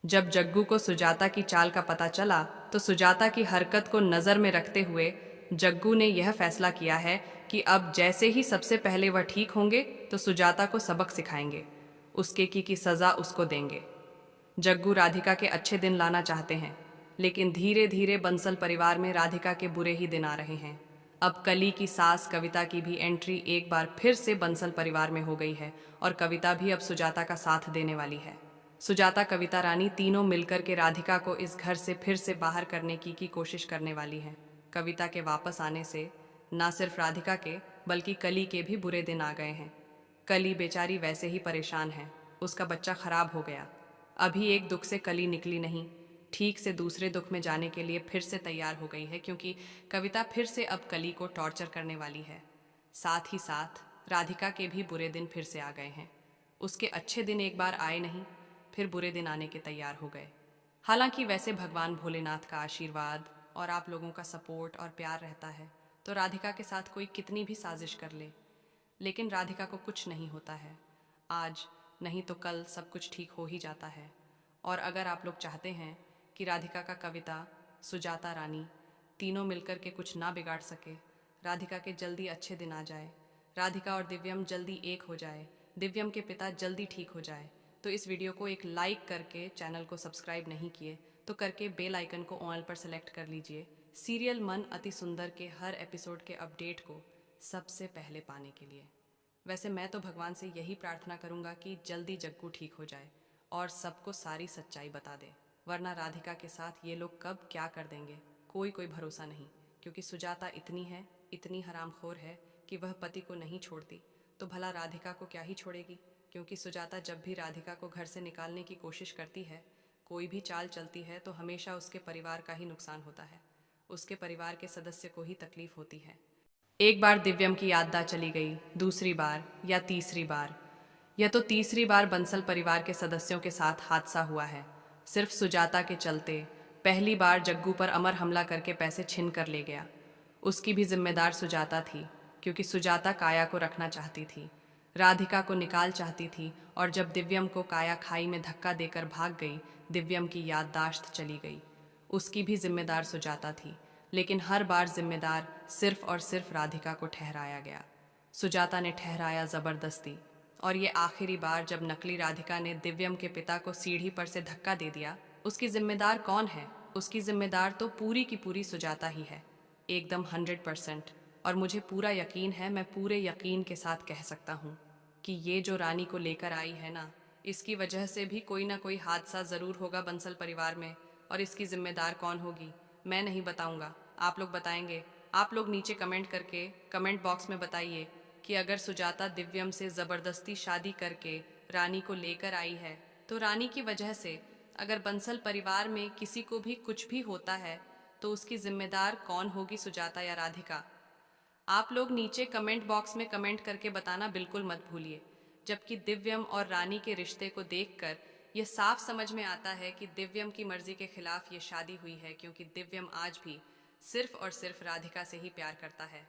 जब जग्गू को सुजाता की चाल का पता चला तो सुजाता की हरकत को नज़र में रखते हुए जग्गू ने यह फैसला किया है कि अब जैसे ही सबसे पहले वह ठीक होंगे तो सुजाता को सबक सिखाएंगे, उसके की सज़ा उसको देंगे। जग्गू राधिका के अच्छे दिन लाना चाहते हैं, लेकिन धीरे धीरे बंसल परिवार में राधिका के बुरे ही दिन आ रहे हैं। अब कली की सास कविता की भी एंट्री एक बार फिर से बंसल परिवार में हो गई है और कविता भी अब सुजाता का साथ देने वाली है। सुजाता, कविता, रानी तीनों मिलकर के राधिका को इस घर से फिर से बाहर करने की कोशिश करने वाली हैं। कविता के वापस आने से ना सिर्फ राधिका के बल्कि कली के भी बुरे दिन आ गए हैं। कली बेचारी वैसे ही परेशान है, उसका बच्चा खराब हो गया। अभी एक दुख से कली निकली नहीं, ठीक से दूसरे दुख में जाने के लिए फिर से तैयार हो गई है, क्योंकि कविता फिर से अब कली को टॉर्चर करने वाली है। साथ ही साथ राधिका के भी बुरे दिन फिर से आ गए हैं। उसके अच्छे दिन एक बार आए नहीं, फिर बुरे दिन आने के तैयार हो गए। हालांकि वैसे भगवान भोलेनाथ का आशीर्वाद और आप लोगों का सपोर्ट और प्यार रहता है तो राधिका के साथ कोई कितनी भी साजिश कर ले, लेकिन राधिका को कुछ नहीं होता है। आज नहीं तो कल सब कुछ ठीक हो ही जाता है। और अगर आप लोग चाहते हैं कि राधिका का कविता, सुजाता, रानी तीनों मिलकर के कुछ ना बिगाड़ सके, राधिका के जल्दी अच्छे दिन आ जाए, राधिका और दिव्यम जल्दी एक हो जाए, दिव्यम के पिता जल्दी ठीक हो जाए, तो इस वीडियो को एक लाइक करके, चैनल को सब्सक्राइब नहीं किए तो करके बेल आइकन को ऑल पर सेलेक्ट कर लीजिए, सीरियल मन अति सुंदर के हर एपिसोड के अपडेट को सबसे पहले पाने के लिए। वैसे मैं तो भगवान से यही प्रार्थना करूंगा कि जल्दी जग्गू ठीक हो जाए और सबको सारी सच्चाई बता दे, वरना राधिका के साथ ये लोग कब क्या कर देंगे कोई भरोसा नहीं। क्योंकि सुजाता इतनी है, इतनी हरामखोर है कि वह पति को नहीं छोड़ती, तो भला राधिका को क्या ही छोड़ेगी। क्योंकि सुजाता जब भी राधिका को घर से निकालने की कोशिश करती है, कोई भी चाल चलती है, तो हमेशा उसके परिवार का ही नुकसान होता है, उसके परिवार के सदस्य को ही तकलीफ होती है। एक बार दिव्यम की याददाश्त चली गई, दूसरी बार या तीसरी बार, यह तो तीसरी बार बंसल परिवार के सदस्यों के साथ हादसा हुआ है, सिर्फ सुजाता के चलते। पहली बार जग्गू पर अमर हमला करके पैसे छिन कर ले गया, उसकी भी जिम्मेदार सुजाता थी, क्योंकि सुजाता काया को रखना चाहती थी, राधिका को निकाल चाहती थी। और जब दिव्यम को काया खाई में धक्का देकर भाग गई, दिव्यम की याददाश्त चली गई, उसकी भी जिम्मेदार सुजाता थी। लेकिन हर बार जिम्मेदार सिर्फ और सिर्फ राधिका को ठहराया गया, सुजाता ने ठहराया जबरदस्ती। और ये आखिरी बार जब नकली राधिका ने दिव्यम के पिता को सीढ़ी पर से धक्का दे दिया, उसकी जिम्मेदार कौन है? उसकी जिम्मेदार तो पूरी की पूरी सुजाता ही है, एकदम 100%। और मुझे पूरा यकीन है, मैं पूरे यकीन के साथ कह सकता हूँ कि ये जो रानी को लेकर आई है ना, इसकी वजह से भी कोई ना कोई हादसा ज़रूर होगा बंसल परिवार में। और इसकी जिम्मेदार कौन होगी मैं नहीं बताऊंगा, आप लोग बताएंगे। आप लोग नीचे कमेंट करके कमेंट बॉक्स में बताइए कि अगर सुजाता दिव्यम से ज़बरदस्ती शादी करके रानी को लेकर आई है, तो रानी की वजह से अगर बंसल परिवार में किसी को भी कुछ भी होता है तो उसकी जिम्मेदार कौन होगी, सुजाता या राधिका? आप लोग नीचे कमेंट बॉक्स में कमेंट करके बताना बिल्कुल मत भूलिए। जबकि दिव्यम और रानी के रिश्ते को देखकर यह साफ समझ में आता है कि दिव्यम की मर्जी के खिलाफ ये शादी हुई है, क्योंकि दिव्यम आज भी सिर्फ और सिर्फ राधिका से ही प्यार करता है।